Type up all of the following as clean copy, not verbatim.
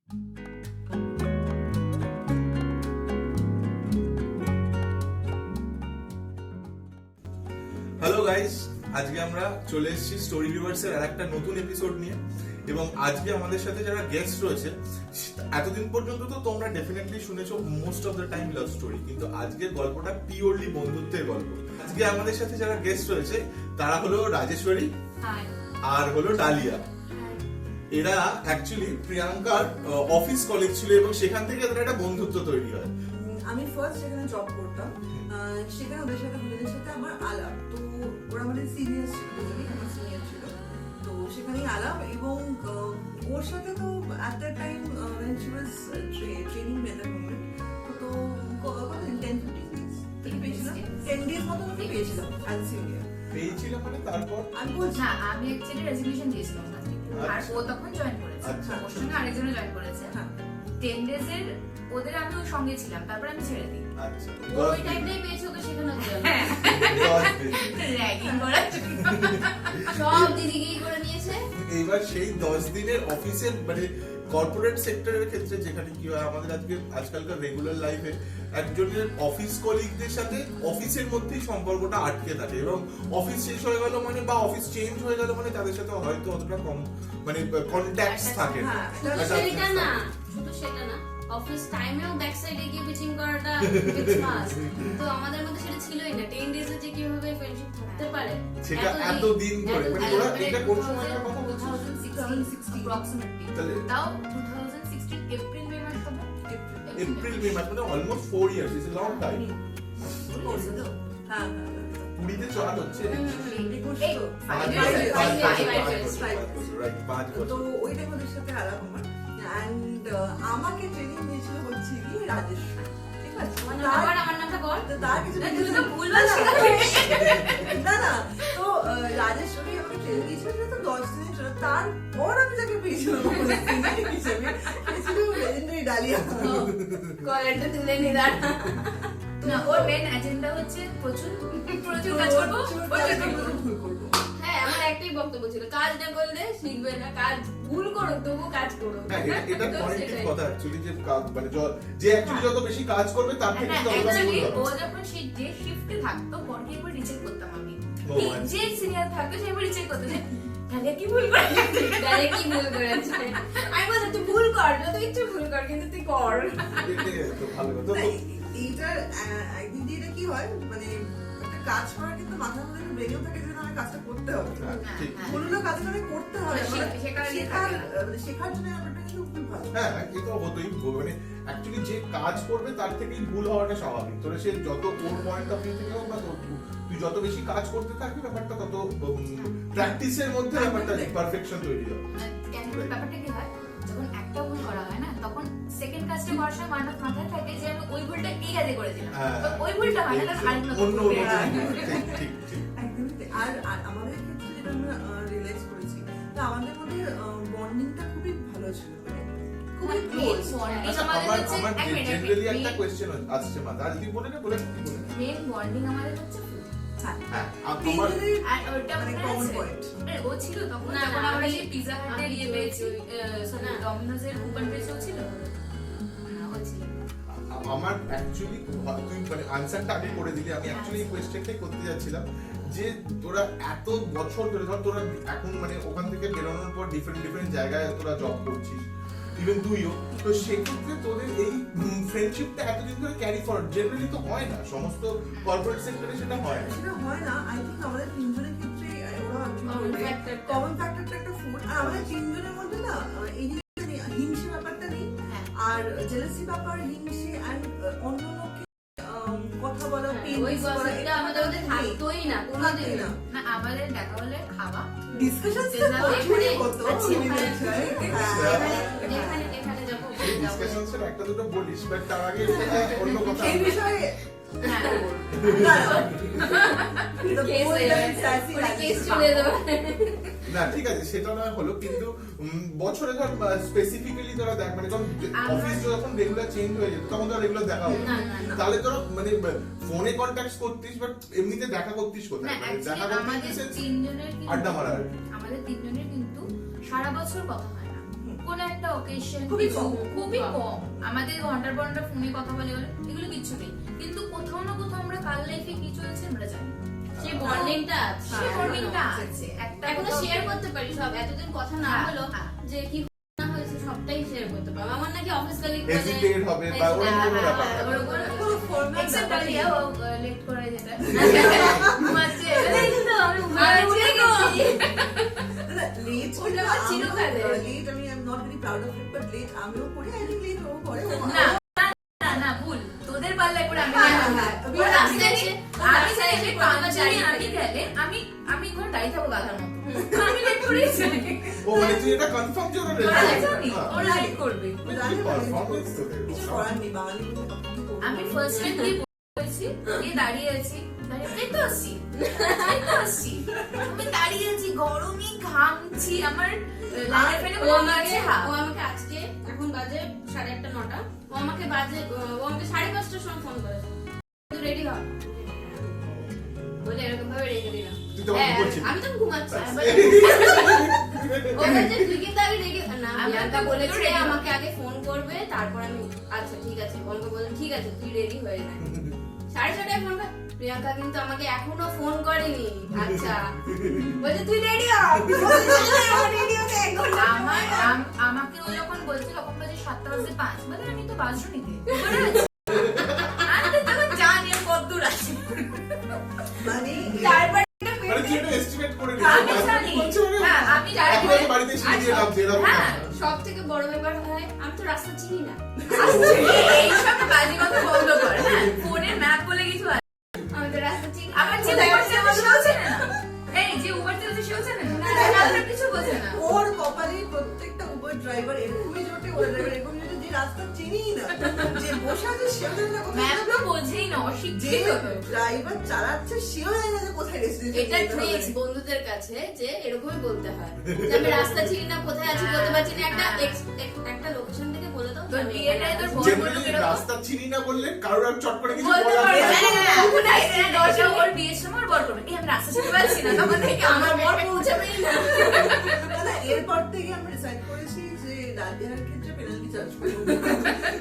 Hello guys, আজকে আমরা চলে এসেছি স্টোরি ভিউয়ার্স এর আরেকটা নতুন এপিসোড নিয়ে। এবং আজকে আমাদের সাথে যারা গেস্ট রয়েছে, এতদিন পর্যন্ত তো তোমরা ডেফিনেটলি শুনেছো most of the time love story, কিন্তু আজকের গল্পটা পিওরলি বন্ধুত্বের গল্প। আজকে আমাদের সাথে যারা গেস্ট রয়েছে তারা হলো রাজেশ্বরী আর হলো ডালিয়া। এরা অ্যাকচুয়ালি প্রিয়াঙ্কার অফিস কলিগ ছিল এবং সেখান থেকে এদের একটা বন্ধুত্ব তৈরি হয়। আমি ফার্স্ট যেখানে জব করতাম সেখানে ওদের সাথে আমার আলাপ। তো ওরা আমাদের সিনিয়র ছিল, আমার সিনিয়র ছিল, তো সেখানেই আলাপ। এবং ওর সাথে তো at that time when she was training me at that moment, তো 10-15 days পেয়েছিলাম, 10 days মতো আমি পেয়েছিলাম অ্যাজ সিনিয়র। পেয়েছিল মানে তারপর আমি বলছি না, আমি অ্যাকচুয়ালি রেজিগনেশন দিয়েছিলাম ওখান থেকে, আর ও তখন জয়েন করেছে। ওর সঙ্গে আরেকজনও জয়েন করেছে। 10 days এর ওদের আমি ওর সঙ্গে ছিলাম, তারপর আমি ছেড়ে দিই। আচ্ছা, ওই টাইমটাই পেয়েছি ওকে সেখানে র্যাগিং করার জন্য সব দিদিকেই করে নিয়েছে। এইবার সেই 10 দিনের অফিসের মানে কর্পোরেট সেক্টরের ক্ষেত্রে যেখানে কি হয়, আমাদের আজকালকার রেগুলার লাইফে একজনের অফিস কলিগদের সাথে অফিসের মধ্যেই সম্পর্কটা আটকে থাকে এবং অফিস শেষ হয়ে গেল মানে বা অফিস চেঞ্জ হয়ে গেল মানে তাদের সাথে হয়তো অতটা কম মানে কন্ট্যাক্টস থাকে না। সেটা না, শুধু সেটা না, অফিস টাইমেও ব্যাক সাইডে গিয়ে পিচিং করাটা ইটস মাস্ট। তো আমাদের মধ্যে সেটা ছিলই না। 10 days এ যে কিভাবে ফ্রেন্ডশিপ থাকতে পারে সেটা এত দিন ধরে, মানে ওরা এটা কোন সময়কার কথা বলছো? 2016 approximately। তাও 2016 এপ্রিল মে মাস হবে। এপ্রিল মে মাস মানে almost 4 years, it's a long time. হ্যাঁ পুরীতে চলা হচ্ছে তো ওইটা ওদের সাথে আলাপ আমার। এন্ড আমাকে ট্রেনিং দিয়েছিল হচ্ছে কি রাজেশ্বরী, ঠিক আছে? আমার নামটা বল। তো তার কিছু তুই তো ভুলভাল না তো রাজেশ্বরী আমাকে ট্রেনিং দিয়েছিল, সেটা তো 10 দিনের ছিল। তারপর আমি তাকে পেয়েছিলাম হিসেবে, পেয়েছিল লেজেন্ডারি ডালিয়া। কলারটা তুলে নি দাঁড়া। না, ওর মেন এজেন্ডা হচ্ছে প্রচুর কাজ করবো, ভুল করবো। হ্যাঁ, আমার একটাই বক্তব্য ছিল, কাজ না করলে শিখবে না। কাজ ভুল করো তবু কাজ করো। এটা পয়েন্টের কথা অ্যাকচুয়ালি, যে মানে যে অ্যাকচুয়ালি যত বেশি কাজ করবে তার থেকে তত অ্যাকচুয়ালি বেশি ও যখন যে শিফটে থাকতো পরকে একবার রিচেক করতাম আমি। ও, আচ্ছা। যে সিনিয়র থাকতো সে একবার রিচেক করতো যে তাহলে কি ভুল করেছে, তাহলে কি ভুল করেছে। আমি বলতাম তুই ভুল কর, যত ইচ্ছে ভুল কর, কিন্তু তুই কর। তো ভালো কথা। এইটার একদিন দিয়ে এটা কি হয়, মানে একটা কাজ করার কিন্তু মাথার মধ্যে ব্রেনেও থাকে যে আমি কাজটা করতে হবে, কোনো কাজ করে করতে হবে, শেখার জন্য ব্যাপারটা কিন্তু খুব ভালো। হ্যাঁ, এটা হতোই, মানে অ্যাকচুয়ালি যে কাজ করবে তার থেকেই ভুল হওয়াটা স্বাভাবিক। তোরা সে যত ওর পয়েন্ট অফ ভিউ থেকে হোক বা তুই যত বেশি কাজ করতে থাকবি ব্যাপারটা তত প্র্যাকটিসের মধ্যে ব্যাপারটা পারফেকশন তৈরি হবে। ব্যাপারটা কি হয়, যখন একটা ভুল করা হয় না, তখন সেকেন্ড কাজটা করার সময় মাথায় থাকে যে আমি ওই ভুলটা এই কাজে করেছিলাম, তো ওই ভুলটা হয় না, অন্য ঠিক একদমই। আর আমাদের ক্ষেত্রে যেটা আমরা রিয়েলাইজ করেছি, আমাদের মধ্যে বন্ডিংটা খুবই ভালো ছিল, মানে খুবই ক্লোজ। আচ্ছা, আমার জেনারেলি একটা কোশ্চেন আসছে মাথায়, আজ তুই বলে না বলে মেন বন্ডিং আমাদের হচ্ছে হ্যাঁ, আর ওটা মানে কমন পয়েন্ট ও ছিল তখন, যখন আমরা সেই পিজা হাটের ইয়ে পেয়েছি, ডমিনোজের কুপন পেয়েছি, ও ছিল। আমার অ্যাকচুয়ালি তুই মানে আনসারটা আগে করে দিলি। আমি অ্যাকচুয়ালি এই কোয়েশ্চেনটাই করতে যাচ্ছিলাম যে তোরা এত বছর ধরে, ধর তোরা এখন মানে ওখান থেকে বেরোনোর পর ডিফারেন্ট জায়গায় তোরা জব করছিস, ইভেন তুইও, তো সেক্ষেত্রে তোদের এই ফ্রেন্ডশিপটা এতদিন ধরে ক্যারি ফরওয়ার্ড জেনারেলি তো হয় না, সমস্ত কর্পোরেট সেক্টরে সেটা হয় না। সেটা হয় না। আই থিঙ্ক আমাদের তিনজনের ক্ষেত্রে কমন ফ্যাক্টরটা একটা ফুড। আর আমাদের তিনজনের মধ্যে না এই হিংসে ব্যাপারটা নেই, আর জেলাসি ব্যাপার, হিংসে আর অন্য লোককে কথা বলা, ওই গসিপটা আমাদের মধ্যে থাকতোই না কোনোদিন না। না, আমাদের দেখা হলে খাওয়া ডিসকাশন এখানে যাবো ডিসকাশনসের একটা দুটো বলিস, বাট তার আগে অন্য কথা এই বিষয়ে না, ঠিক আছে, সেটা না হলো, কিন্তু বছরে ধর স্পেসিফিক্যালি তোরা দেখ, মানে যখন অফিস যখন রেগুলার চেঞ্জ হয়ে যেত তখন তো রেগুলার দেখা হতো, তাহলে তোরা মানে ফোনে কন্ট্যাক্ট করতিস, বাট এমনিতে দেখা করতিস কোথায়? মানে দেখা করতিস তিনজনের আড্ডা মারা। আমাদের তিনজনের কিন্তু সারা বছর কথা হয় না, কোন একটা ওকেশন খুবই কম। খুবই কম। আমাদের ঘন্টার পর ঘন্টা ফোনে কথা বলে এগুলো কিচ্ছু নেই, কিন্তু কোথাও না কোথাও আমরা কাল লাইফে কি চলছে আমরা জানি, সেই বন্ডিংটা আছে, সেই বন্ডিংটা আছে। একটা এখনো কোথাও শেয়ার করতে পারি সব, এতদিন কথা না হ্যাঁ, হলো হ্যাঁ। যে কি না হয়েছে সবটাই শেয়ার করতে পারবো। আমার নাকি অফিস কলিগ হেজিটেট হবে বা ওরকম কোনো ব্যাপার না। কোনো formal Except ব্যাপার আলিয়া, নেই। ও লেট করে যেটা ঘুমাচ্ছে, এই তো আমি আমি ঘুমাতে উঠে গেছি। না, late ওটা আমার চিরকালে। late আমি am not very proud of it, but late আমিও করি, I think late ও করে। না না না ভুল, তোদের পাল্লায় করে আমি হ্যাঁ, গেলাম। হ্যাঁ, ওরা হ্যাঁ, রাস্তায় এসে, আমি রাস্তায় জানি এসে যে পাঞ্জাবি দাঁড়িয়ে আমি গেলে আমি ওখানে দাঁড়িয়ে থাকবো গাধার মতো, আমি লেট করেই যাই। ও মানে তুই এটা কনফার্ম যে ওরা ওরা রেডি জানি, ওরা লেট করবে। জানি না, পারফরম্যান্স তোদের কিছু করার নেই, বাঙালি বলে কথা কি করবো? আমি ফার্স্ট টাইম গিয়ে বলেছি, গিয়ে দাঁড়িয়ে আছি, দাঁড়িয়ে এই তো আসছি, এই তো আসছি। আমি দাঁড়িয়ে আছি, গরমে ঘামছি, আমার লাইনের ফ্যানে ও বলা আমাকে আছে হাত। ও আমাকে আজকে এখন বাজে 8:30 9টা, ও আমাকে 5:30টার সময় ফোন করেছে, তুই রেডি হ বলে এরকম ভাবে রেখে দিলাম। তুই তখন হ্যাঁ, কি করছিলি? আমি তখন ঘুমাচ্ছি। ও বলছে তুই কিন্তু আগে রেডি না, আমি প্রিয়াঙ্কা তো বলেছে ready হব। আমাকে আগে ফোন করবে তারপর আমি আচ্ছা ঠিক আছে, আমাকে বললাম ঠিক আছে তুই রেডি হয়ে নে। 6:30টায় ফোন কর, প্রিয়াঙ্কা কিন্তু আমাকে এখনো ফোন করেনি। আচ্ছা বলছে তুই রেডি হ, রেডি হতে 1 ঘন্টা আমাকে ও যখন বলছে তখন বাজে 7:05, বলে আমি তো বাসুনিতে আমি তো তখন জানি আমি কতদূর আছি। মানে তারপর মানে তুই এটা এস্টিমেট করে আমি জানি, হ্যাঁ, আমি জানি। এখন আমি বাড়িতে এসে দিয়ে লাভ দিয়ে লাভ হ্যাঁ, সব থেকে বড় ব্যাপার হয় আমি তো রাস্তা চিনি না, এইসব বাজে কথা বন্ধ কর, হ্যাঁ, ফোনে ম্যাপ বলে কিছু আছে। আমি তো রাস্তা চিনি না। আবার যে উবার চালাচ্ছে সেও চেনে না, এই যে উবার চালাচ্ছে সেও চেনে না, রাস্তার কিছু বোঝে না। ওর কপালে প্রত্যেকটা উবার ড্রাইভার এরকমই জোটে, ওর ড্রাইভার এরকম জোটে যে রাস্তা চিনিই না, যে বসে আছে সেও জানে না কোথায় ম্যাপ যাবে। তো বোঝেই না, যে অশিক্ষিত তো। ড্রাইভার চালাচ্ছে সেও জানে না যে কোথায় ডেস্টিনেশন এটা ট্রিক্স বন্ধুদের কাছে যে এরকমই বলতে হয় যে আমি রাস্তা চিনি না, কোথায় আছি বলতে পারছি না, একটা লোকেশন থেকে বলে দাও তোর আমি বিয়েটাই এখানে তোর আছি। বল বললো জেনারেলি কিরকম? রাস্তা চিনি না বললে কারোর আর চট করে কিছু বলতে বলা পারবে যায় না, না। এখন আইসে দরজা ওর বিয়ের সময় ওর বল করবে, এই আমি রাস্তা চিনতে পারছি না, তখন থেকে আমার বর পৌঁছাবেই না। না, এরপর থেকে আমরা ডিসাইড করেছি যে ডালিয়ার ক্ষেত্রে পেনাল্টি চার্জ করবো।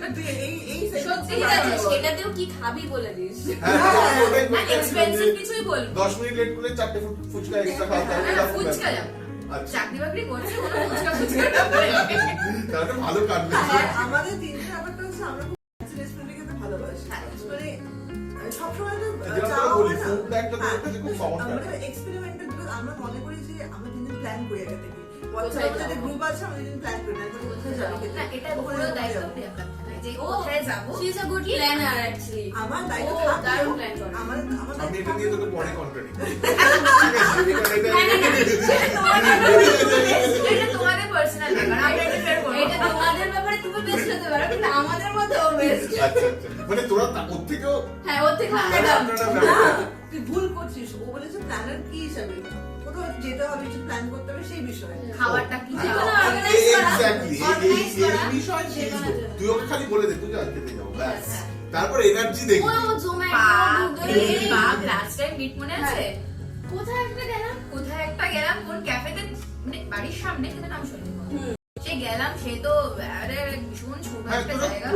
কিন্তু এই সত্যি আছে, সেটাতেও কি খাবি বলে দিস। হ্যাঁ, আমি ওটাই না বলতে এক্সপেন্সিভ চাইছিলাম যে কিছুই বলবো 10 মিনিট লেট করলে 4টে ফুচকা এক্সট্রা খাওয়াতে হবে না, এরকম ফুচকা ব্যাপার। যাবো। আচ্ছা চাকরি বাকরি করছে কোনো ফুচকা তাহলে ভালো কাটবে আর আমাদের তিনটে ব্যাপারটা হচ্ছে আমরা খুব রেস্টুরেন্টে খেতে ভালোবাসি। হ্যাঁ। মানে সবসময় তো যেটা চাওয়া আমরা বলি, হয় না। food টা একটা হ্যাঁ, তোর কাছে খুব common আমরা ব্যাপার। experimental because আমরা মনে করি যে আমরা তিনজন প্ল্যান করি আগে থেকে। কোথায় WhatsApp-এ যে যাবো? গ্রুপ আছে আমরা তিনজন প্ল্যান করি না যে কোথায় যাবো খেতে। না এটা ওখানে পুরো ওখানে দায়িত্ব যাবো। প্রিয়াঙ্কার থাকে, যে ও কোথায় যাবো she is a good planner actually. আমার দায়িত্ব ও, থাকলেও দারুণ plan করে। আমার আমি এটা দায়িত্ব নিয়ে তোকে থাকলেও- পরে কন্ট্রাডিক্ট করব ঠিক আছে এটা তোমাদের পার্সোনাল ব্যাপার, আমরা ইন্টারফেয়ার করবো এটা তোমাদের ব্যাপারে তুমি বেস্ট হতে পারো, কিন্তু আমাদের মধ্যে ও বেস্ট। আচ্ছা আচ্ছা মানে তোরা ওর থেকেও হ্যাঁ, ওর থেকে হ্যাঁ, আমরা আপনারা না, ব্যাপার। তুই ভুল করছিস। ও বলেছে প্ল্যানার কি হিসাবে? কোথাও যেতে হবে, কিছু প্ল্যান করতে হবে সেই বিষয়ে। খাবারটা কি যেকোনো খাওয়া? organize করা, Exactly, organize এই করা, বিষয় যে কোনো বুঝবো। তুই ওকে খালি বলে দে তুই যা খেতে যাবো ব্যাস হ্যাঁ। তারপর এনার্জি দেখবি ও জোম্যাটো, বাপ রে গুগল, বাপ, লাস্ট টাইম মিট মনে আছে? কোথায় একটা গেলাম, কোথায় একটা গেলাম, কোন ক্যাফেতে, মানে বাড়ির সামনে, কিন্তু নাম শুনি হুম। সে গেলাম, সে তো আরে ভীষণ ছোট হ্যাঁ একটা তোরা জায়গা।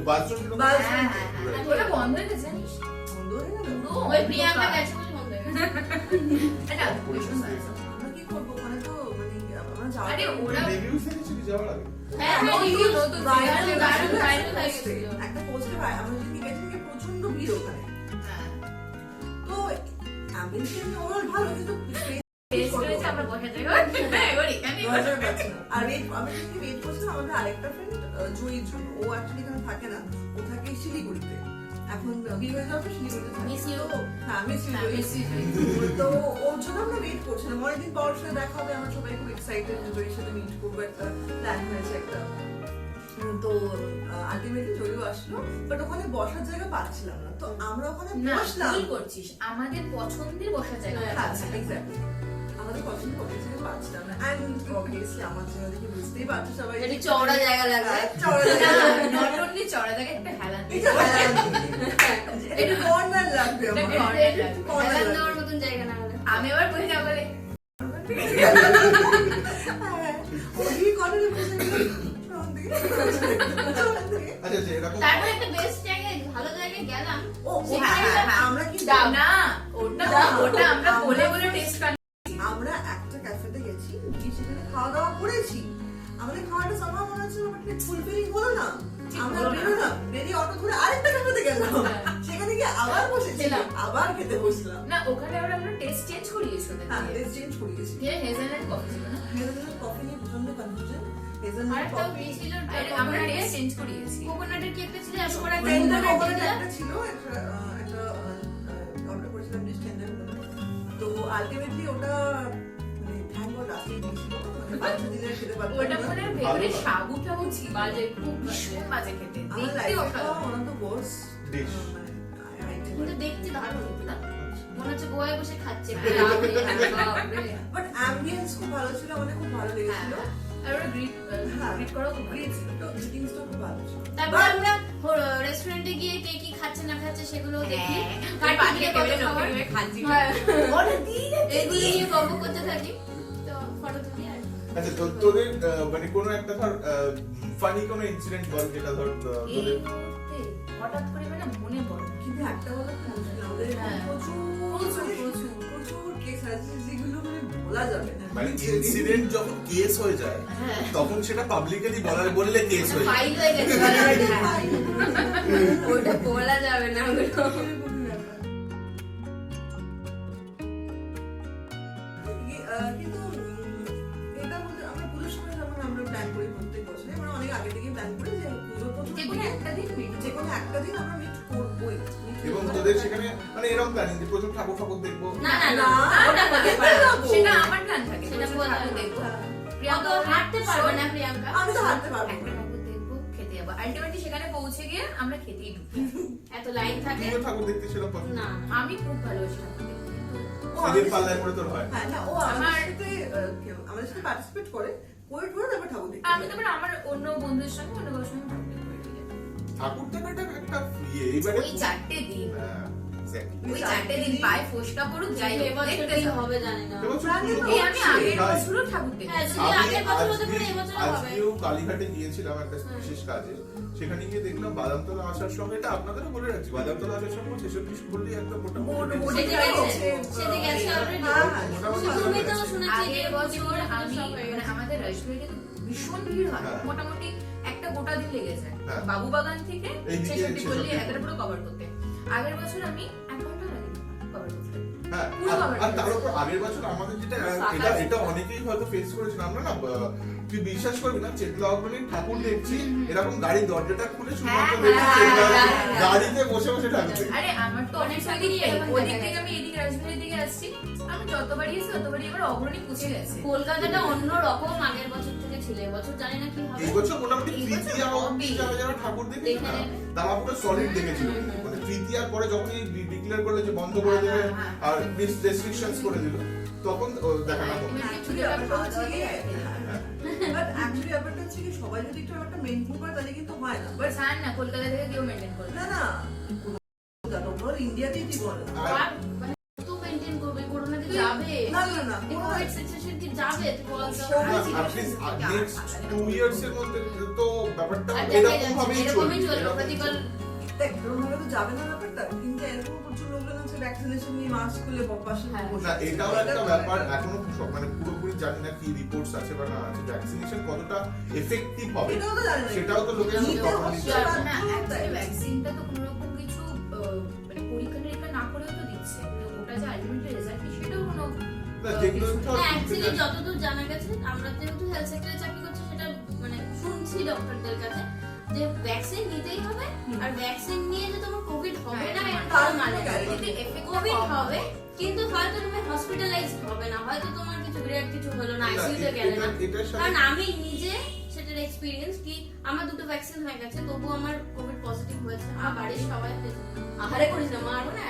বাথরুম বাস- হ্যাঁ হ্যাঁ হ্যাঁ, ওটা বন্ধ হয়ে গেছে জানিস? বন্ধ হয়ে গেল? পুরো ওই প্রিয়াঙ্কা অন্ধকার। গেছে বলে বন্ধ হয়ে গেছে। এটা ভীষণ ভালো। আমরা কি করবো? ওখানে তো মানে আমরা যাওয়ার আরে পরে- ওরা রিভিউস দেখেছিলি যাওয়ার আগে হ্যাঁ, হ্যাঁ, নতুন, reviews নতুন, viral viral, viral, একটা viral হয়ে post-এ, গেছিল। একটা পোস্টে আমরা যেদিন গেছি দেখি প্রচন্ড ভিড় ওখানে। হ্যাঁ, তো আমি ওভারঅল ভালো, কিন্তু টেস্ট করেছে, আমরা বসে থেকে হ্যাঁ, ওর এখানেই দরজার বসে। কাছে। আর আমি যেদিন ওয়েট করছিলাম, আমাদের আরেকটা ফ্রেন্ড জয়ীর জন্য। ও অ্যাকচুয়ালি এখানে থাকে না, ও থাকে শিলিগুড়িতে। এখন বিয়ে হয়ে যাওয়ার পর শিলিগুড়িতে থাকে। Miss you. হ্যাঁ, miss you, হ্যাঁ, miss miss you. তো ওর জন্য আমরা ওয়েট করছিলাম। অনেকদিন পর সাথে দেখা হবে, আমরা সবাই খুব এক্সাইটেড যে জয়ীর সাথে মিট করবো, একটা প্ল্যান হয়েছে একটা। তো আলটিমেটলি জয়ীও আসলো, বাট ওখানে বসার জায়গা পাচ্ছিলাম না। তো আমরা ওখানে না, বসলাম। ভুল করছিস, আমাদের পছন্দের বসার জায়গা হ্যাঁ, আছে। exactly. আমাদের পছন্দ বসার জায়গা পাচ্ছিলাম না। And obviously আমার জন্য দেখে বুঝতেই পারছো সবাই একটু চওড়া জায়গা লাগবে। হ্যাঁ, চওড়া না, জায়গা লাগবে। not only চড়া জায়গায় একটা হেলান দিতে এটা হবে। একটু কর্নার লাগবে এটা আমার। corner লাগবে। corner হেলান লাগবে। দেওয়ার মতন জায়গা না হলে। আমি আবার বলি না বলে হ্যাঁ, ওই কর্নারে বসে না ওটা ওটা আমরা বলে বলে টেস্ট করি। আমরা একটা ক্যাফেতে গেছি, গিয়ে সেখানে খাওয়া দাওয়া করেছি, আমাদের খাওয়াটা সামা মনে হচ্ছে আমাদের ফুলফিলিং হলো না, আমরা বেরোলাম, বেরিয়ে অটো ধরে আরেকটা ক্যাফেতে গেলাম, সেখানে গিয়ে আবার বসেছি, আবার খেতে বসলাম। না ওখানে আমরা টেস্ট চেঞ্জ করিয়েছি ওদের হ্যাঁ, দিয়ে। টেস্ট চেঞ্জ করে গেছি। হেজেলনাট কফি ছিল না? হেজেলনাট কফি নিয়ে প্রচন্ড কনফিউশন। আর হেজেলনাট একটা কফি ছিল আরে আমরা টেস্ট চেঞ্জ করিয়েছি। কোকোনাটের কি একটা ছিল, এত বড় একটা টেন্ডার কোকোনাট কোকোনাট ছিল। একটা ছিল, একটা অর্ডার করেছিলাম বেশ টেন্ডার কোকোনাট। তো আলটিমেটলি ওটা মানে থ্যাঙ্ক গড আসলে দিয়েছিল, মানে বাচ্চা দিলে খেতে পারতাম ওটা না। মনে হয় ভেতরে সাবু টাবু ছিল, বাজে, খুব ভীষণ বাজে খেতে। আমার দেখতে লাইফে অসাধারণ। One of the worst Dish. কিন্তু দেখতে দারুণ হতো না, মনে হচ্ছে গোয়ায় বসে খাচ্ছে। বাট অ্যাম্বিয়েন্স খুব ভালো ছিল, আমাদের খুব ভালো লেগেছিল। আর ওরা গ্রিট গ্রিট করাও খুব ভালো ছিল। গ্রিটিংসটা খুব ভালো ছিল। তারপর আমরা রেস্টুরেন্টে গিয়ে কে কি খাচ্ছে না খাচ্ছে সেগুলো দেখি, কার পাখির টেবিলে কত টেবিলে খাবার। লোকে খাচ্ছি। হ্যাঁ। ওরা দিয়ে যাচ্ছে। এগুলো নিয়ে গল্প করতে থাকি, তো ফটো তুলি আর আচ্ছা তোদের মানে কোনো একটা ধর ফানি কোনো ইনসিডেন্ট বল যেটা ধর এই তোদের মুহূর্তে হঠাৎ করে মানে মনে পড়ে না। কিন্তু একটা হলো কি মুশকিল, আমাদের হ্যাঁ। প্রচুর কেস আছে যেগুলো মানে বলা যাবে না। মানে ইনসিডেন্ট যখন কেস হয়ে যায় হ্যাঁ। তখন সেটা পাবলিকলি বললে কেস হয়ে যায়। ফাইল হয়ে গেছে ওটা বলা যাবে না ওগুলো। কিন্তু এটা বলতে আমরা পুজোর সময় যেমন আমরা প্ল্যান করি প্রত্যেক বছরে, আমরা অনেক আগে থেকেই প্ল্যান করি যে পুজোর প্রথম যে কোনো একটা দিন meet যে কোনো একটা দিন আমরা মিট করবোই। এবং তোদের সেখানে মানে এরকম প্ল্যানিং যে প্রথম ঠাকুর ঠাকুর দেখবো। না না না, না, ওটা করতে পারে না। সেটা আমার প্ল্যান থাকে। সেটা প্রচুর বলা ঠাকুর যাবে। দেখবো। অত হাঁটতে পারবে না প্রিয়াঙ্কা। আমি তো হাঁটতে পারবো একটা না। ঠাকুর দেখবো, খেতে যাবো। Ultimately সেখানে পৌঁছে গিয়ে আমরা খেতেই ঢুকি। এত লাইন থাকে তুইও ঠাকুর দেখতে সেরকম পছন্দ? না। আমি খুব ভালোবাসি ঠাকুর দেখতে। ও নিজের আমাদের পাল্লায় করে তোর হয়? হ্যাঁ না, ও আমার- আমাদের সাথে পার্টিসিপেট করে তারপর ঠাকুর দেখতে আমি তারপর আমার অন্য বন্ধুদের সঙ্গে অন্য কারোর সঙ্গে ঠাকুর দেখতে বেরিয়ে যাই। ঠাকুর দেখাটা একটা এইবারে ওই 4টে দিন, হ্যাঁ, exactly. ওই 4টে দিন পায়ে ফোসকা পড়ুক যাই হোক, এবছর দেখতে কি যাবো। হবে জানি না। এবছর জানি পুরো না। এই আমি আগের তাই। বছরও ঠাকুর হ্যাঁ, দেখেছি। যদি আমি আগের বছর হতে পারে এবছরও হবে। আজকেও কালীঘাটে গিয়েছিলাম একটা বিশেষ কাজে, সেখানে গিয়ে দেখলাম বাদামতলা আসার সঙ্গে, এটা আপনাদেরও বলে রাখছি, বাদামতলা আসার সঙ্গে 66 বললেই একটা মোটামুটি সেদিকে গেছে, সেদিকে গেছে already। মোটামুটি তুমি তো শুনেছি যে আগের বছর আমি সব হয়ে মানে গেছে। আমাদের রাজবাড়িতে ভীষণ ভিড় হয়, হ্যাঁ। মোটামুটি একটা গোটা দিন লেগে যায় হ্যাঁ। বাবু বাগান থেকে এইদিকে 66 পল্লী 66 একটা পুরো কভার করতে। আগের বছর আমি 1 ঘন্টা লাগে কভার করতে। হ্যাঁ, পুরো আর- cover আর তার করেছে। উপর আগের বছর আমাদের যেটা ফাঁকা এটা অনেকেই হয়তো ফেস করেছিল, আমরা না তুই বিশ্বাস করবি না, চেতলা অগ্রণী ঠাকুর দেখছি এরকম গাড়ির দরজাটা খুলে শুধুমাত্র হ্যাঁ, দেখছি হ্যাঁ, চেতলা হ্যাঁ, অগ্রণী হ্যাঁ। গাড়িতে বসে বসে ঠাকুর দেখছি। আরে আমার তো অনেক অনেক ওদিক জায়গায় ওদিক দেখা থেকে আমি এদিকে রাজবাড়ির দিকে আসছি, আমি যতবারই এসে ততবারই এবার অগ্রণী পুছে গেছে। কলকাতাটা অন্য রকম আগের বছর থেকে ছিল, এবছর জানি না কি হবে। এই বছর মোটামুটি এই বছর তৃতীয়া অবধি হবেই। যারা যারা ঠাকুর দেখেছে দেখে না নেবে। তারা পুরো সলিড দেখেছিল, মানে তৃতীয়ার পরে যখন ডিক্লেয়ার করলো যে বন্ধ করে দেবে হ্যাঁ, হ্যাঁ, আর রেস্ট্রিকশনস করে দিল, তখন দেখানো হবে। Actually ব্যাপারটা হচ্ছে কি, but actually ব্যাপারটা হচ্ছে কি, সবাই যদি একটু ব্যাপারটা মেনটেন করে তাহলে কিন্তু হয় না। বাট ছাড় না, কলকাতা থেকে কেউ মেনটেন করে না না, তোমরা ইন্ডিয়াতেই ঠিক বলো। আর মানে কত মেনটেন করবে, করোনাতে যাবে। না না না, এই কোভিড সিচুয়েশন কি যাবে, তুই বল তো। নেক্সট 2 ইয়ার্স এর মধ্যে তো ব্যাপারটা আর দেখা এরকম যাচ্ছে, ভাবেই এরকমই চলবে চলবে। প্রতিবার। দেখ, এরকমভাবে তো যাবে না ব্যাপারটা, কিন্তু এরকম প্রচুর লোকজন আছে ভ্যাকসিনেশন নিয়ে মাস্ক খুলে পাশে হ্যাঁ। বসে না আছে। এটাও এটা একটা তো ব্যাপার, একটা- এখনো মানে পুরোপুরি জানি না কি রিপোর্টস আছে বা না আছে, ভ্যাকসিনেশন কতটা এফেক্টিভ হবে এটাও তো জানি না। সেটাও তো লোকের নিতে তখন হচ্ছে নিতে হবে। না, actually ভ্যাকসিনটা তো কোনো রকম কিছু মানে পরীক্ষা নিরীক্ষা না করেও তো দিচ্ছে, তো ওটা যে আলটিমেটলি রেজাল্ট কি সেটাও কোনো না, যেগুলো ধর না, অ্যাকচুয়ালি যতদূর জানা গেছে, আমরা যেহেতু হেলথ সেক্টরে চাকরি করছি, সেটা মানে শুনছি ডক্টরদের কাছে যে ভ্যাকসিন নিতেই হবে, আর ভ্যাকসিন নিয়ে যে তোমার কোভিড হবে না এর তার কোনো মানে কোনো নেই। guarantee এফেক্ট কোভিড হবে, কিন্তু হয়তো তুমি হসপিটালাইজড হবে না, হয়তো তোমার কিছু গ্রেড কিছু হলো না, আইসিইউতে গেলে না। এটার সাথে কারণ আমি নিজে সেটার এক্সপিরিয়েন্স কি, আমার 2টো ভ্যাকসিন হয়ে গেছে, তবু আমার কোভিড পজিটিভ হয়েছে, আর বাড়ির সবাই হয়েছে। আহারে করিস না, মারবো না,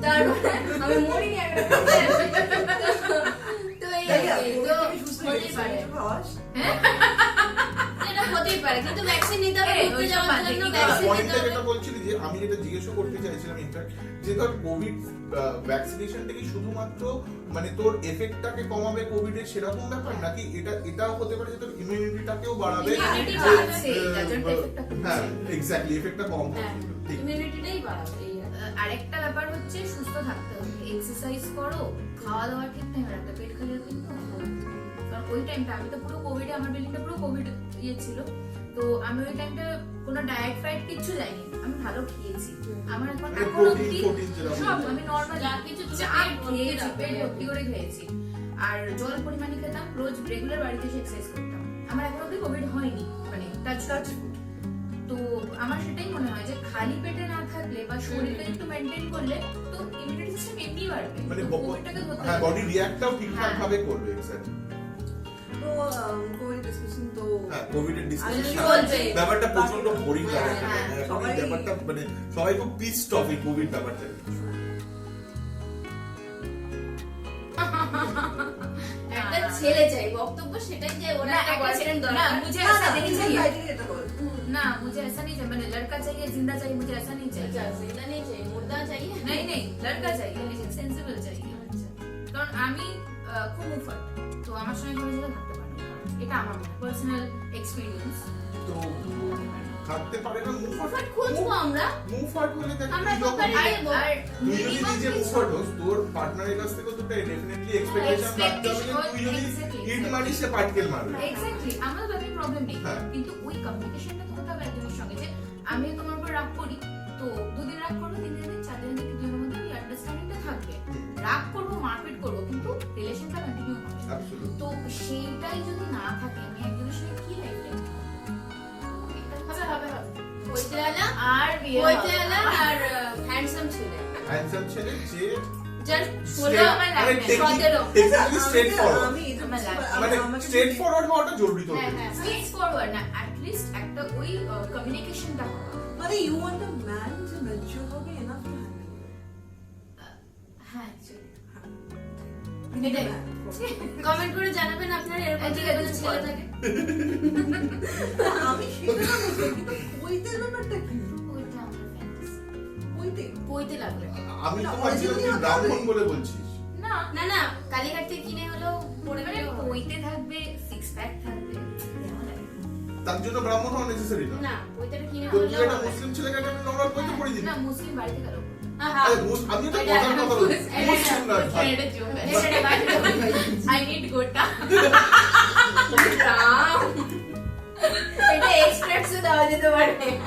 তারপরে আমি মরিনি একটা। তো এই আর কি, তো তুমি সুস্থ হতেই হয়েছিস, পারে, কিছু খাওয়াস? এটা হতেই পারে, কিন্তু ভ্যাকসিন নিতে হবে, এই, ঘুরতে ওইসব যাওয়ার বাদে জন্য কি ভ্যাকসিন নিতে পয়েন্টটা হবে। যেটা বলছিলি যে আমি যেটা জিজ্ঞেসও করতে চাইছিলাম ইনফ্যাক্ট, যে ধর কোভিড ভ্যাকসিনেশনটা কি শুধুমাত্র মানে তোর এফেক্টটাকে কমাবে কোভিডের সেরকম ব্যাপার, নাকি এটাও হতে পারে যে তোর ইমিউনিটিটাকেও বাড়াবে? Immunity যে, বাড়াবে, তার জন্য effect টা কমছে। হ্যাঁ এক্স্যাক্টলি, এফেক্টটা কম হ্যাঁ, হবে। ঠিক। ইমিউনিটিটাই বাড়াবে, এই আর কি। আরেকটা ব্যাপার হচ্ছে সুস্থ থাকতে হবে, এক্সারসাইজ করো, খাওয়া দাওয়া ঠিক টাইমে রাখতে, পেট খালি রাখলে কিন্তু হবে না। কারণ ওই টাইমটা আমি তো পুরো কোভিডে, আমার বিল্ডিংটা পুরো কোভিড ইয়ে ছিল, তো আমি ওই টাইমটা কোনো ডায়েট ফাইট কিচ্ছু যাইনি, আমি ভালো খেয়েছি। আমার এখন মানে এখন অব্দি protein যেরকম সব আমি নর্মাল যা কিছু চা খেয়েছি, পেট খেয়ে ভর্তি করে খেয়েছি, আর জল পরিমাণে খেতাম, রোজ রেগুলার বাড়িতে এসে এক্সারসাইজ করতাম। আমার এখন অব্দি কোভিড হয়নি, মানে টাচ টাচ। তো আমার সেটাই মনে হয় যে খালি পেটে না থাকলে বা শরীরটা একটু মেনটেন করলে তো ইমিউনিটি সিস্টেম এমনি বাড়বে, মানে কোভিডটাকে ধরতে হ্যাঁ, হবে। বডি রিঅ্যাক্টটাও ঠিকঠাক হ্যাঁ। ভাবে করবে। এক্স্যাক্টলি। তো কোভিড ডিসকাশন তো হ্যাঁ, কোভিডের ডিসকাশন চলবে। ব্যাপারটা প্রচন্ড বোরিং লাগে। হ্যাঁ, এখন সবাই- এই ব্যাপারটা মানে সবাই খুব পিসড অফ এই কোভিড ব্যাপারটা। একটা ছেলে চাই বক্তব্য, সেটাই যে ওরা না, একটা একটা বয়ফ্রেন্ড না, দরকার। मुझे না, ऐसा না, नहीं নিজের चाहिए। criteria টা বল। ना मुझे ऐसा नहीं चाहिए, मैंने लड़का चाहिए, जिंदा चाहिए, मुझे ऐसा नहीं चाहिए। আচ্ছা, জিন্দা নেই চাই, মুর্দা চাই। नहीं नहीं, लड़का चाहिए, लेकिन सेंसिबल चाहिए। কারণ আমি খুব মুফাট, তো আমার সঙ্গে কোনো ছেলে থাকতে পারে না, এটা আমার পার্সোনাল এক্সপেরিয়েন্স। তো থাকতে পারে না মুভ মুফাট খুঁজবো আমরা। মুভফট হলে দেখ আমরা তুই যখন- প্রকারে দেবো। আর তুই যদি minimum নিজে কিছু- মুভফট হোস, তোর পার্টনারের কাছ থেকে তো ডেফিনেটলি এক্সপেকটেশন রাখতে হবে যে তুই যদি Exactly. ইট মারিস সে পাটকেল মারবে। এক্স্যাক্টলি, আমার ব্যাপারে প্রবলেম নেই, হ্যাঁ। কিন্তু ওই কমিউনিকেশনটা তো হতে হবে একজনের সঙ্গে, যে আমি তোমার উপর রাগ করি, তো দুদিন রাগ করবো, 3 দিন 4 দিন থেকে দুজনের মধ্যে ওই আন্ডারস্ট্যান্ডিংটা থাকবে। রাগ করবো, মারপিট করবো, কিন্তু রিলেশনটা কন্টিনিউ হবে। অ্যাবসলিউটলি। তো সেইটাই যদি না থাকে, আমি একজনের সঙ্গে কি লাইফ হবে হবে পৈতেওয়ালা আর বিয়ে পৈতেওয়ালা আর হ্যান্ডসাম ছেলে। হ্যান্ডসাম ছেলে যে যার ষোলো আমার মানে লাগবে, 17 টেকনিক্যালি স্ট্রেট ফরওয়ার্ড। আমি এটা আমার বুঝতে লাগে। পারি- মানে আমাকে স্ট্রেট যদি- ফরওয়ার্ড হওয়াটা জরুরি তোর হ্যাঁ, ক্ষেত্রে। হ্যাঁ। স্ট্রেট ফরওয়ার্ড না, অ্যাটলিস্ট একটা ওই কমিউনিকেশনটা হওয়া। মানে you want a man যে mature হবে enough to handle you. হ্যাঁ actually। এটাই। কমেন্ট করে জানাবেন আপনারা এরকম ঠিক যদি আছে, কোনো ছেলে থাকে। আমি সেটা না বুঝি, কিন্তু কইতে ব্যাপারটা কি? ওইটা আমার fantasy। কইতে? পৈতে লাগবে। আমি না, তো ভাবছিলাম তুই originally ব্রাহ্মণ হবে। বলে বলছিস। না না না, কালীঘাট থেকে কিনে হলেও পরে মানে গেলেও হবে। ওইতে থাকবে, সিক্স প্যাক থাকবে, কেমন লাগে? তার জন্য ব্রাহ্মণ হওয়া নেসেসারি না। না, পৈতেটা কিনে তো তুই হলেও একটা হবে। মুসলিম ছেলেকে আমি নরমাল পয়তে পড়ে দিবি। না, মুসলিম বাড়িতে গেল। আহা। আরে আমি তো কথার কথা বলছি। মুসলিম না ভাই। এটা joke আছে। I need গোটা। রাম। এটা এক্সপ্রেসও দেওয়া যেতে পারে।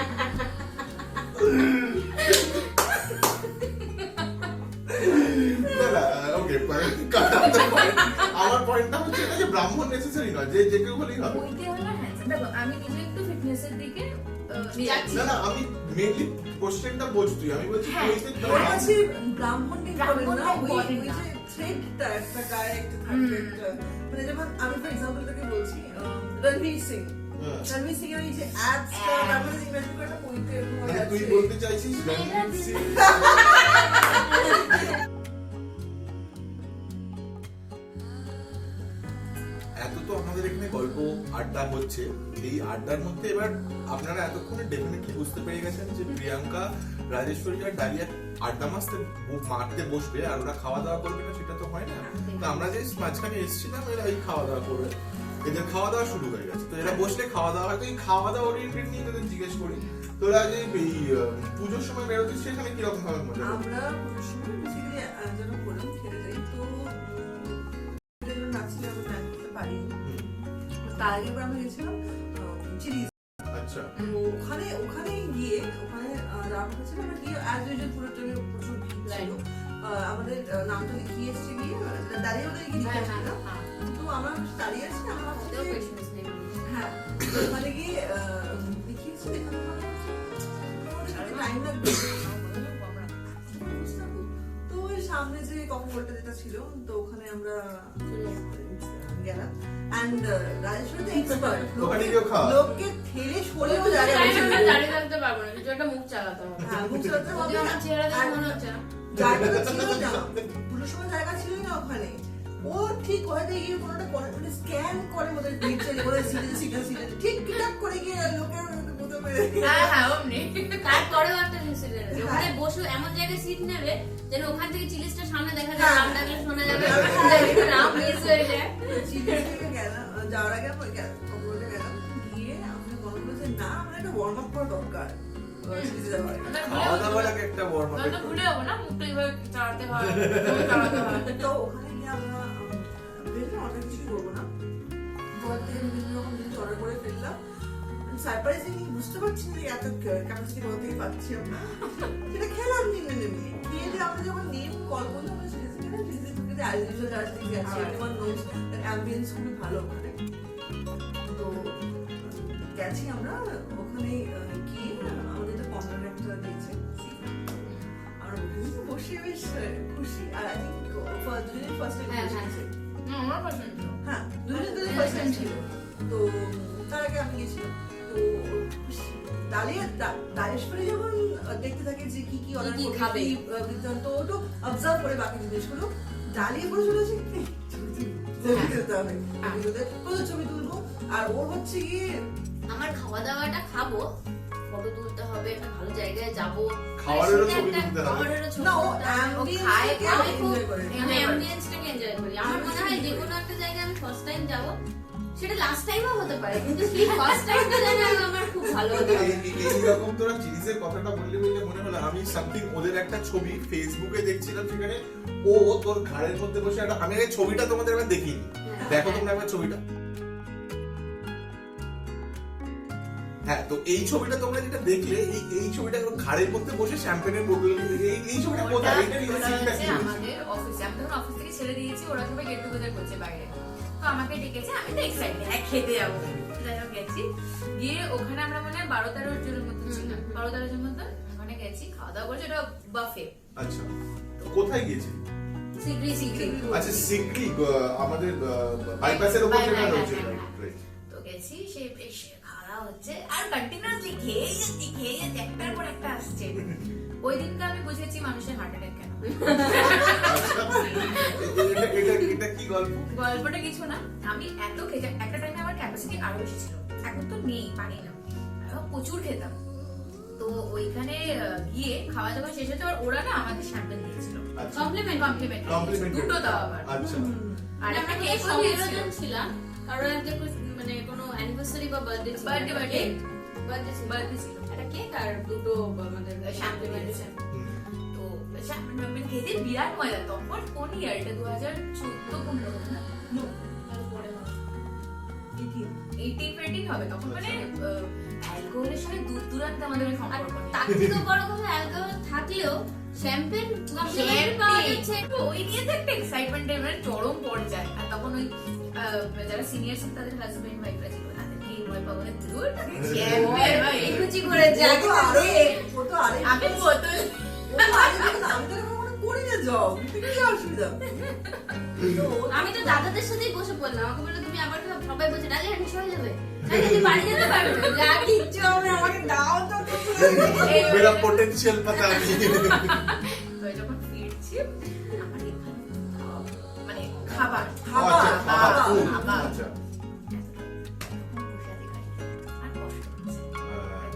না, না, okay, আমার পয়েন্টটা হচ্ছে এটা যে ব্রাহ্মণ নেসেসারি নয়, যে যে কেউ হলেই হবে। ওইতে হলো handsome। দেখো, আমি নিজে একটু ফিটনেসের দিকে যাচ্ছি। না না, আমি মেইনলি কোশ্চেনটা বোঝ তুই, আমি বলছি হ্যাঁ। পৈতে ওর কাছে ব্রাহ্মণটা important না, ওই important ওই না। যে threadটা একটা গায়ে একটা থাকবে একটা। মানে যেমন আমি ফর এক্সাম্পল তোকে বলছি রণবীর সিং। হ্যাঁ। রণবীর সিং এর এই যে অ্যাবসটা তারপরে ইমেজিন করে একটা কইতে এরকম হয়ে মানে তুই যাচ্ছে। বলতে চাইছিস রণবীর সিং এত তো আমাদের এখানে গল্প আড্ডা হচ্ছে, এই আড্ডার মধ্যে এবার আপনারা এতক্ষণে ডেফিনেটলি বুঝতে পেরে গেছেন যে প্রিয়াঙ্কা, রাজেশ্বরী আর ডালিয়া আড্ডা মারতে বসবে আর ওরা খাওয়া দাওয়া করবে না, সেটা তো হয় না। তো আমরা যে মাঝখানে এসেছিলাম এরা এই খাওয়া দাওয়া করবে, এদের খাওয়া দাওয়া শুরু হয়ে গেছে। তো এরা বসলে খাওয়া দাওয়া হয়, তো এই খাওয়া দাওয়া ওরিয়েন্টেড নিয়ে তোদের জিজ্ঞেস করি, তোরা যে এই পুজোর সময় বেরোতিস সেখানে কিরকম ভাবে মজা করছিস? আমরা পুজোর সময় বেসিক্যালি যেন প্রোগ্রাম খেতে যাই, তো নাচলে আমি প্ল্যান করতে পারিনি। তার আগে আমরা গেছিলাম চিলিজ। আচ্ছা, ওখানে গিয়ে ওখানে রাম হয়েছিল, আমরা গিয়ে অ্যাজ ইউজুয়াল পুরো ট্রেনে প্রচুর ভিড় ছিল। আমাদের নামটা লিখিয়ে এসছে গিয়ে দাঁড়িয়ে ওদের গিয়ে লিখে আসছিল। তো আমরা দাঁড়িয়ে আছি, আমরা ভাবছি ওতেও যে- patience নেই মানুষের। হ্ঁ, তো ওখানে গিয়ে লিখিয়ে এসছে, এখানে টাইম লাগবে। তো ওই সামনে যে কফি হলটা যেটা ছিল, তো ওখানে আমরা গেলাম। And রাজেশ্বরী তো expert, ওখানে গিয়েও খাওয়া? লোককে ঠেলে সরেও ওই জায়গা time এ বসে আমরা নেই। দাঁড়িয়ে থাকতে পারবো না, কিছু একটা মুখ চালাতে হবে। হ্যাঁ, মুখ চালাতে হবে। যদিও আমার চেহারা দেখে আর মনে হচ্ছে না। জায়গা তো ছিলই না, পুরো সময় জায়গা ছিলই না ওখানে। ও ঠিক হয়তো গিয়ে কোনোটা মানে স্ক্যান করে ওদের পিকচার ওদের সিটে ঠিক কিটাপ করে গিয়ে লোকের মতো মেরে হ্যাঁ হ্যাঁ, অমনি। তারপরেও একটা ইনসিডেন্ট আছে, ওখানে বসে এমন জায়গায় সিট নেবে যেন ওখান থেকে চিলিসটা সামনে দেখা যায়, নাম ডাকলে শোনা যাবে, নাম মিস হয়ে যায়। চিলিজ থেকে গেলাম, যাওয়ার আগে আমরা কখনোটা গেলাম, গিয়ে আমাকে মনে হলো যে না, আমার একটা ওয়ার্ম আপ করা দরকার। সিরিজে যাওয়ার আগে। খাওয়া দাওয়ার আগে একটা ওয়ার্ম আপ ভুলে যাবো না, মুখটা এইভাবে চালাতে হয়, এইভাবে চালাতে হয়। তো ওখানে গিয়ে আমরা বেশি অনেক কিছু করবো না, ঘর থেকে বিভিন্ন রকম জিনিস অর্ডার করে ফেললাম। সারপ্রাইজিংলি বুঝতে পারছি না যে এত ক্যাপাসিটি কোথা থেকে পাচ্ছি আমরা, সেটা খেলাম নিয়ে নেমে খেয়ে দিয়ে আমরা যখন নেম কল করলাম আমরা সিরিজে ঢুকে আর ইউজুয়াল চার্জ দিয়ে গেছি। এভরিওয়ান নোজ দ্যাট অ্যাম্বিয়েন্স খুবই ভালো ওখানে। তো গেছি আমরা ওখানে গিয়ে আমাদের একটা কর্নার একটা দিয়েছে, আমরা ওখানে বসে বেশ খুশি। আর আই থিঙ্ক দুজনের ফার্স্ট টাইম বসেছে। আমার পছন্দ। হ্যাঁ, দুজনের ফার্স্ট টাইম ছিল। তো তার আগে আমি গেছিলাম। তো দালেশ্বরে যখন দেখতে থাকে যে কি কি অর্ডার কি করবে খাবে। কি বৃত্তান্ত, ওটা অবজার্ভ করে বাকি জিনিসগুলো ডালিয়ে পড়ে চলেছে ছবি তুলতে হবে, প্রচুর ছবি তুলবো। আর ওর হচ্ছে গিয়ে আমার খাওয়া দাওয়াটা খাবো, ফটো তুলতে হবে, একটা ভালো জায়গায় যাবো, খাবারেরও সেটা ছবি একটা তুলতে হবে। খাবারেরও ছবি না, ও তুলতে হবে। ও ambience খায়, টাকে আমি খুব enjoy করে। আমি অ্যাম্বিয়েন্সটাকে এনজয় করি। আমার মনে হয় যে কোনো একটা জায়গায় আমি ফার্স্ট টাইম যাব, সেটা লাস্ট টাইমও হতে পারে, কিন্তু সেই ফার্স্ট টাইমটা যেন আমার খুব ভালো হতে হবে। এইরকম তোরা চিরিজের কথাটা বললে বললে মনে হলো আমি সামথিং ওদের একটা ছবি ফেসবুকে দেখছিলাম, সেখানে ও তোর ঘাড়ের মধ্যে বসে একটা, আমি এই ছবিটা তোমাদের একবার দেখিনি, দেখো তোমরা একবার ছবিটা। হ্যাঁ, তো এই ছবিটা তোমরা যেটা দেখলে, এই ছবিটা ঘাড়ের মধ্যে বসে শ্যাম্পেনের বোতল, এই ছবিটা কোথায়, এটা ওটা সিনটা হচ্ছে কি হয়েছে? আমাদের অফিসে। আমি তখন অফিস থেকে ছেড়ে দিয়েছি, ওরা সবাই গেট টুগেদার করছে বাইরে। তো আমাকে ডেকেছে, আমি তো এক্সাইটেড, হ্যাঁ খেতে যাবো। যাই হোক গেছি, গিয়ে ওখানে আমরা মনে হয় 12-13 জনের মতো ছিলাম, 12-13 জন মতো। ওখানে গেছি, খাওয়া দাওয়া করছি, ওটা বাফে। আচ্ছা, তো কোথায় গিয়েছি? সিগ্রি সিগ্রি আচ্ছা, সিগরি, আমাদের বাইপাসের উপর যেটা হ্যাঁ, রয়েছে, হ্যাঁ, right. তো গেছি, সে বেশ খাওয়া হচ্ছে আর কন্টিনিউয়াসলি খেয়ে যাচ্ছি, একটার পর একটা আসছে। ওই দিনকে আমি বুঝেছি মানুষের হার্ট অ্যাটাক কেন। এটা কি গল্প? গল্পটা কিছু না, আমি এত খেতে, একটা টাইমে আমার ক্যাপাসিটি আরো বেশি ছিল, এখন তো নেই, পারি না, আমি প্রচুর খেতাম। তো ওইখানে গিয়ে খাওয়া দাওয়া শেষ হচ্ছে, আর ওরা না আমাকে শ্যাম্পেন দিয়েছিল, আচ্ছা। Compliment Complimentary। দুটো দাও আবার। আচ্ছা, আর একটা আমরা কেক 15 জন ছিলাম, কারণ একটা মানে কোনো অ্যানিভার্সারি বা বার্থডে ছিল, Birthday, birthday। বার্থডে ছিল, বার্থডে ছিল, একটা কেক আর দুটো আমাদের শ্যাম্পেন শ্যাম্পেন। হুম। তো শ্যাম্পেন খেতে বিরাট মজা। তখন কোন ইয়ার এটা, 2014-15 না? 18-18 হবে তখন। মানে অ্যালকোহলের সাথে দূর দূরান্তে আমাদের ওই আর সম্পর্ক নেই। তার থেকেও বড় কথা, অ্যালকোহল থাকলেও শ্যাম্পেন কমপ্লিমেন্ট পাওয়া যাচ্ছে। ওই নিয়ে তো একটা এক্সাইটমেন্ট মানে চরম পর্যায়ে। আর তখন ওই যারা সিনিয়র ছিল তাদের হাজবেন্ড ওয়াইফরা ছিল, তাদেরকে এই ভয় পাবো না, দূর চ্যাম্পিয়ন ভাই একুচি করে ও যায়। তো আরে- ও তো আরে- আমি বোতল ও তো আরে দেখুন, আমি তো এরকম মনে করি না job, কি অসুবিধা? তো ও- আমি তো দাদাদের সাথেই বসে পড়লাম, আমাকে বললো তুমি আবার খাও, সবাই বলছে ডালে হাঁটি হয়ে যাবে, নাহলে তুমি বাড়ি যেতে পারবে না। যা কিচ্ছু হবে না, আমাকে দাও তো কিছু। মেরা পোটেনশিয়াল পাতা নেই। তো যখন ফিরছি আমার এখানে মানে খাবার খাবার, আচ্ছা, খাবার, খাবার, food, খাবার। আচ্ছা। আর কষ্ট হচ্ছে,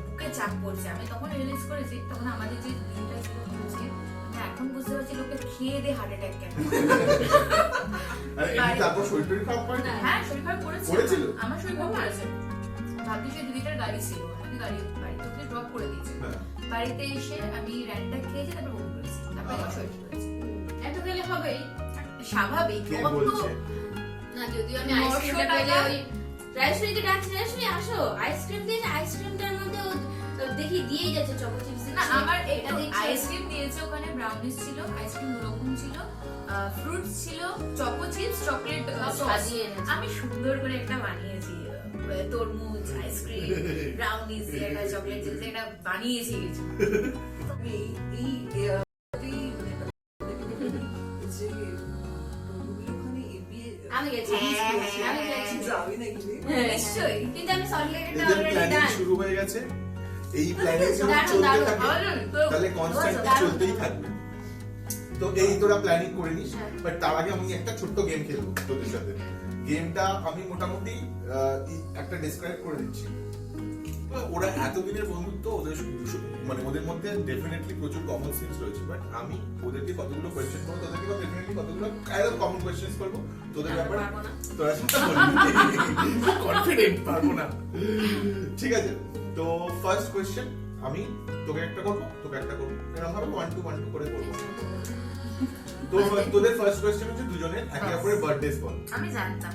বুকে চাপ পড়ছে। আমি তখন রিয়েলাইজ করেছি, তখন আমাদের যে দিনটা ছিল বুঝছি, আমি এখন বুঝতে পারছি লোকে খেয়ে দিয়ে হার্ট অ্যাটাক কেন। আর এমনি তারপর শরীর টরীর খারাপ হয় না? হ্যাঁ, শরীর খারাপ করেছে। করেছিল? আমার শরীর খারাপ করেছে। ভাবছি সে দিদিটার গাড়ি ছিল, আমাকে বাড়িতে ওকে ড্রপ করে দিয়েছে। হ্যাঁ। বাড়িতে এসে আমি র্যান্ডটা খেয়েছি, তারপর বমি করেছি, তারপর আমার শরীর ঠিক হয়েছে। এত গেলে হবেই। স্বাভাবিক। কে কত বলছে? না, যদিও আমি 900 আইসক্রিমটা টাকা। পেলে ওই রাজেশ্বরীকে ডাকছি, রাজেশ্বরী আসো, আইসক্রিম দিয়েছে, আইসক্রিমটার মধ্যে ও দেখি দিয়েই যাচ্ছে চকো চিপস। না, আমার এটা একটু দেখছি আইসক্রিম দিয়েছে, ওখানে ব্রাউনিস ছিল, আইসক্রিম রকম ছিল, ফ্রুটস ছিল, চকো চিপস, চকলেট সব সাজিয়ে এনেছে। আমি সুন্দর করে একটা বানিয়েছি, তরমুজ, আইসক্রিম, ব্রাউনিস, একটা চকলেট চিপস, এটা বানিয়েছি কিছু। এই- এই- এই যে ওখানে এবিএ- আমি গেছি, হ্যাঁ, আমি গেছি। যাবি নাকি রে? হ্যাঁ, নিশ্চয়ই। কিন্তু আমি সলিডেটটা এদের অলরেডি প্ল্যানিং ডান। শুরু হয়ে গেছে। এই প্ল্যানিং যদি দারুণ, চলতে দারুণ। থাকে তাহলে কনস্ট্যান্টলি দারুণ। চলতেই থাকবে। তো এই তোরা প্ল্যানিং করে নিস, হ্যাঁ। বাট তার আগে আমি একটা ছোট্ট গেম খেলবো তোদের সাথে। গেমটা আমি মোটামুটি একটা ডেসক্রাইব করে দিচ্ছি। তো ওরা এতদিনের বন্ধুত্ব, ওদের মানে ওদের মধ্যে ডেফিনেটলি প্রচুর কমন সেন্স রয়েছে, বাট আমি ওদেরকে কতগুলো কোয়েশ্চেন করবো, তোদেরকে ডেফিনেটলি কতগুলো কাইন্ড কমন কোয়েশ্চেন করবো তোদের আমি ব্যাপারে। পারবো না। তোরা সেটা বলবি, কনফিডেন্ট পারবো না। ঠিক আছে, তো ফার্স্ট কোয়েশ্চেন আমি তোকে একটা করবো, তোকে একটা করবো, এরকম ভাবে 1 2 1 2 করে করবো। তো তোদের ফার্স্ট কোশ্চেন হচ্ছে দুজনের একে অপরের বার্থডেস বল। আমি জানতাম।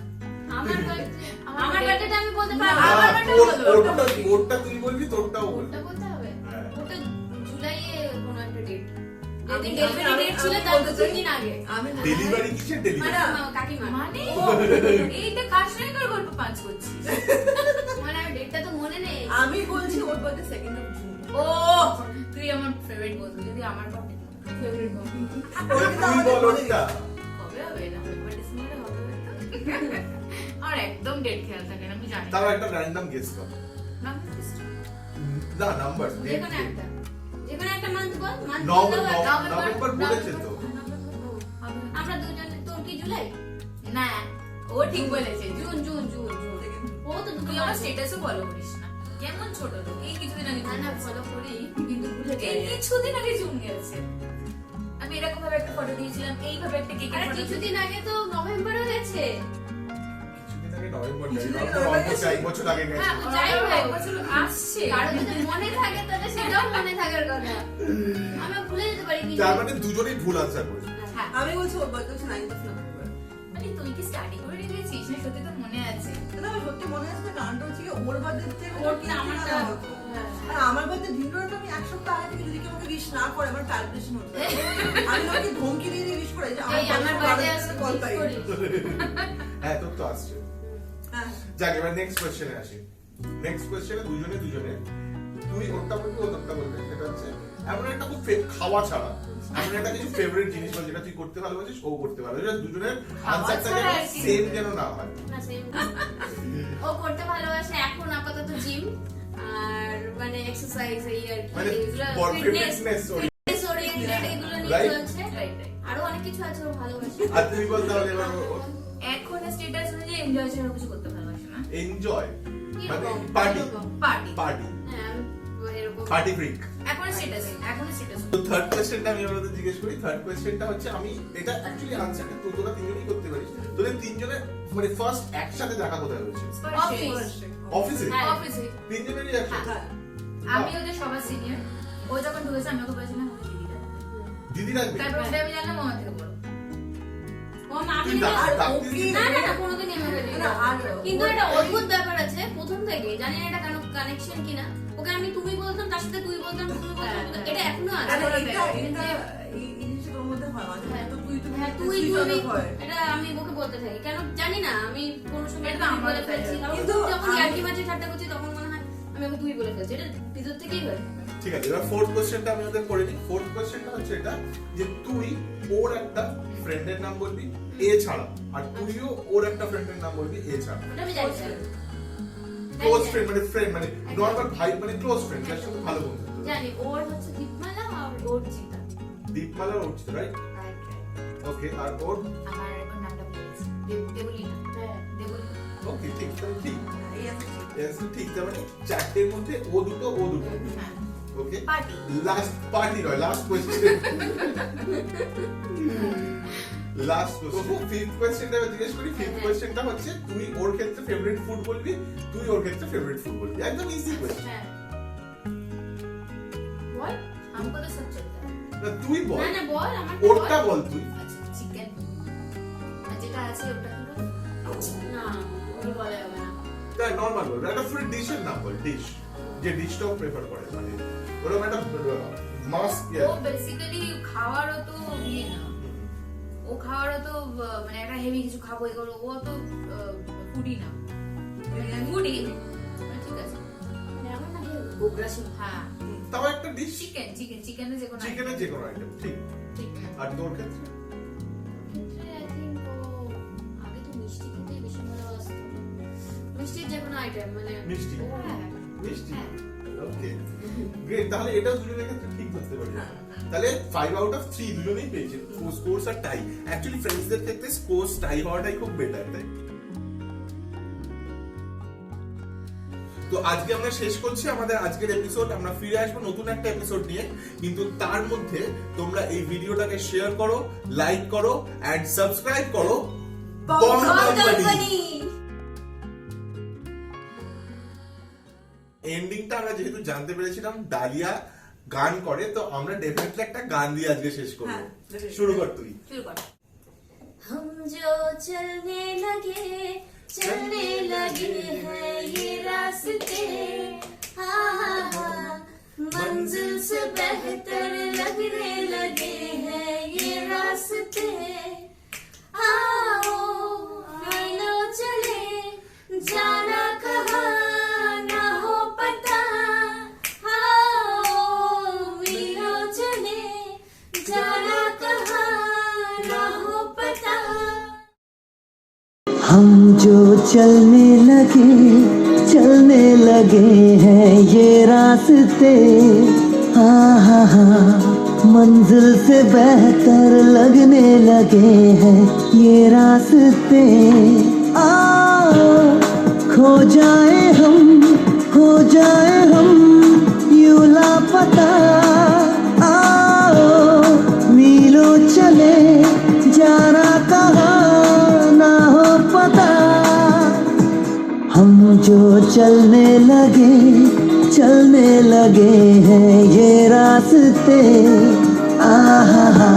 আমার বার্থডেটা আমি বলতে পারবো। আমার আমার birthday birthday বলো। ওরটা তুই বলবি, তোরটাও বলবি। ওটা বলতে হবে? হ্যাঁ। ওটা জুলাইয়ে কোনো একটা ডেট। আমি- যেদিন ডেলিভারি আমি- ডেট ছিল আমি তার বলতে 2 দিন আগে। আমি ডেলিভারি কিসের ডেলিভারি? কাকিমা। মানে এইটা কার সঙ্গে কার গল্প পাঁচ করছিস? মানে আমার ডেটটা তো মনে নেই। আমি বলছি ওর বার্থডে 2nd of June। ও তুই আমার ফেভারিট বন্ধু, যদি আমার বার্থডে ফেভারিট বন্ধু। ওটা কিন্তু তুই আমাদের বল মনে ওরটা। কবে হবে না, নভেম্বর ডিসেম্বরে হবে হয়তো। আর একদম ডেট খেয়াল থাকে না, আমি জানি তাও একটা র্যান্ডম গেস কর। না নাম্বার যে কোনো একটা। যে কোনো একটা মান্থ বল। মান্থ নভেম্বর বলেছে তো। আমরা দুজন, তোর কি জুলাই? না ও ঠিক বলেছে। June June June June. ও তো তুই আমার স্টেটাসও ফলো করিস না, কেমন ছোট লোক। এই কিছুদিন আগে না না ফলো করি কিন্তু ভুলে এই যাই। কিছুদিন আগে জুন গেছে। আমি এরকম ভাবে একটা ফটো দিয়েছিলাম, এইভাবে একটা কেকের আরে ফটো কিছুদিন আগে তো নভেম্বরও গেছে। কিছুদিন আগে নভেম্বর কিছুদিন যাই, আগে নভেম্বর অলমোস্ট গেছে। 1 বছর আগে গেছে। হ্যাঁ, যাই হোক। এক বছর আসছে। কারো যদি মনে থাকে তাহলে সেটাও মনে থাকার কথা। আমি ভুলে যেতে পারি কিন্তু। তার মানে দুজনেই ভুল আনসার করেছে। হ্যাঁ, আমি বলছি ওর বার্থডে হচ্ছে 9th of November। মানে তুই কি স্টাডি করে রেখেছিস না? সত্যি তো মনে আছে। না, আমার সত্যি মনে আছে না, কারণটা হচ্ছে কি ওর বার্থডে থেকে ওর কি না, আমারটা। আমারটা হতো। আর আমার বার্থডে দিন ধরে তো আমি 1 সপ্তাহ আগে থেকে যদি কেউ আমাকে উইশ না করে আমার প্যালপিটেশন হতো। আমি ওকে ধমকি দিয়ে উইশ করে যে এই আমার বার্থডে আসলে কল মিস পাই। করি। হ্যাঁ তোর তো আসছে। হ্যাঁ। যাক এবার নেক্সট কোশ্চেনে আসি। নেক্সট কোশ্চেনে দুজনে তুই ওরটা বলবি, ও তোরটা বলবে। সেটা হচ্ছে এমন একটা খুব খাওয়া ছাড়া এমন একটা কিছু ফেভারিট জিনিস বল যেটা তুই করতে ভালোবাসিস, ও করতে ভালোবাসিস, দুজনের আনসারটা ছাড়া যেন আর কি? সেম যেন না হয়। না, same। ও করতে ভালোবাসে এখন আপাতত জিম আর মানে এক্সারসাইজ এই আর কি। মানে এগুলো ফিটনেস ফিটনেস ওরিয়েন্টেড এগুলো নিয়ে Right? চলছে। Right, right. আরো অনেক কিছু আছে ও ভালোবাসে। আর তুই বল তাহলে এবার এখন স্টেটাস অনুযায়ী এনজয় ছাড়া কিছু করতে ভালোবাসে না। এনজয় মানে কিরকম? পার্টি কিরকম? পার্টি পার্টি হ্যাঁ, আমি এরকম। Party freak. এখন স্টেটাস তো থার্ড কোশ্চেনটা আমি আপনাদের জিজ্ঞেস করি। থার্ড কোশ্চেনটা হচ্ছে আমি এটা অ্যাকচুয়ালি আনসারটা তোরা তিনজনই করতে পারিস। তোদের তিনজনের মানে ফার্স্ট একসাথে দেখা কোথায় হয়েছে? অফিস। অফিসে? হ্যাঁ। অফিসে তিনজনেরই একসাথে? হ্যাঁ। আমি ওদের সবার সিনিয়র। ও যখন ঢুকেছে আমি ওকে বলেছিলাম আমাকে দিদি ডাকবে। দিদি রাখবে? তারপর ওটা আমি জানলাম ও আমার থেকে বড়। ও মা আমি তুই না, ডাক- আর ডাকতিস ওকে- কি? না না না কোনোদিন এভাবে নেই। না, আর কিন্তু ওর- একটা অদ্ভুত ব্যাপার আছে প্রথম থেকে, জানি না এটা কেন কানেকশন কিনা। ওকে আমি তুমি বলতাম, তার সাথে তুই বলতাম, তুমি বলতাম, এটা এখনো আছে। আরে আরে এটা- এটা- এটা- এই জিনিসটা তোর মধ্যে হয় মাঝে মাঝে। তো তুই হ্যাঁ তুই switch তুই off হয়। এটা আমি ওকে বলতে থাকি, কেন জানি না, আমি কোনো সময় এটা তুমি আমার বলে ফেলছি। তাই। কারণ কিন্তু যখন আমি- ইয়ার্কি মাঝে ঠাট্টা করছি তখন মনে হয় আমি ওকে তুই বলে ফেলছি, এটা ভিতর থেকেই হয়। ঠিক আছে, এবার ফোর্থ কোশ্চেনটা আমি ওদের করে নিই। ফোর্থ কোশ্চেনটা হচ্ছে এটা যে তুই ওর একটা ফ্রেন্ডের নাম বলবি এ ছাড়া, আর তুইও ওর একটা ফ্রেন্ডের নাম বলবি এ ছাড়া। ওটা আমি জানি না। ক্লোজ ফ্রেন্ড মানে নর্মাল ভাই মানে ক্লোজ ফ্রেন্ড, যার সাথে ভালো বন্ধুত্ব। জানি ওর হচ্ছে দীপমালা আর ওর চিতা। দীপমালা আর অর্চিতা, রাইট? ওকে, আর ওর আমার ওর নামটা ভুলে গেছি। দেবলীনা। হ্যাঁ। দেবলীনা। ওকে ঠিক, তাহলে ঠিক এই আছে ঠিক। Answer ঠিক, তার মানে চারটের মধ্যে ও দুটো হ্যাঁ। ওকে। পার্টি। লাস্ট পার্টি নয়, last question. Last question, fifth কোশ্চেনটা জিজ্ঞেস করি। ফিফথ কোশ্চেনটা হচ্ছে তুই ওর ক্ষেত্রে ফেভারিট ফুড বলবি, তুই ওর ক্ষেত্রে ফেভারিট ফুড বলবি। একদম ইজি কোশ্চেন। হ্যাঁ। বল। हमको तो सब चलता है। না তুই বল, না না বল আমার ওরটা বল তুই। আচ্ছা চিকেন। যেটা আছে ওটা কি বলবো? না ওর বলে হবে না। তাই নরমাল বল, একটা ফুল ডিশের নাম বল, ডিশ যে ডিশটাও প্রেফার করে, মানে ওরকম একটা মাস ও বেসিক্যালি খাওয়ারও তো ইয়ে না। ও খাওয়ারও তো মানে একটা হেভি কিছু খাবো এগুলো, ও তো ফুডি না। ফুডি ঠিক আছে। মানে আমার না গোগ্রাসী। হ্যাঁ তাও একটা ডিশ, চিকেনের যে কোনো চিকেনের যে কোনো আইটেম, ঠিক। ঠিক না। আর তোর ক্ষেত্রে I think ও আগে তো মিষ্টি খেতেই বেশি ভালোবাসতো। মিষ্টির যে কোনো আইটেম মানে মিষ্টি। হ্যাঁ মিষ্টি, হ্যাঁ। Okay great. তাহলে এটাও দুজনের ক্ষেত্রে ঠিক ধরতে পারি। হ্যাঁ। তাহলে 5 আউট অফ 3 দুজনেই পেয়েছে। স্কোরস আর টাই, অ্যাকচুয়ালি ফ্রেন্ডসদের ক্ষেত্রে স্কোরস টাই হওয়াটাই খুব বেটার, তাই। তো আজকে আমরা শেষ করছি আমাদের আজকের এপিসোড। আমরা ফিরে আসবো নতুন একটা এপিসোড নিয়ে, কিন্তু তার মধ্যে তোমরা এই ভিডিওটাকে শেয়ার করো, লাইক করো এন্ড সাবস্ক্রাইব করো বং বং কোম্পানি। কোম্পানি। এন্ডিংটা আমরা যেহেতু জানতে পেরেছিলাম ডালিয়া গান করে, তো আমরা ডেফিনেটলি একটা গান দিয়ে আজকে শেষ করবো। হ্যাঁ, definitely। শুরু কর তুই। शुरू कर। हम जो चलने लगे हैं ये रास्ते, हाँ हाँ हाँ, मंजिल से बेहतर लगने लगे हैं ये रास्ते। आओ लो चले, जाना कहाँ ना हो पता, आओ लो चले, जाना कहाँ ना हो पता। हम जो चलने लगे हैं ये रास्ते, हाँ हाँ हाँ, मंजिल से बेहतर लगने लगे हैं ये रास्ते। आओ खो जाए हम यूं लापता, आओ मीलों चले, जाना कहाँ ना हो पता। हम जो चलने लगे हैं ये रास्ते, आहा,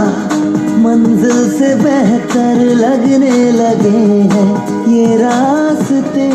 मंजिल से बेहतर लगने लगे हैं ये रास्ते।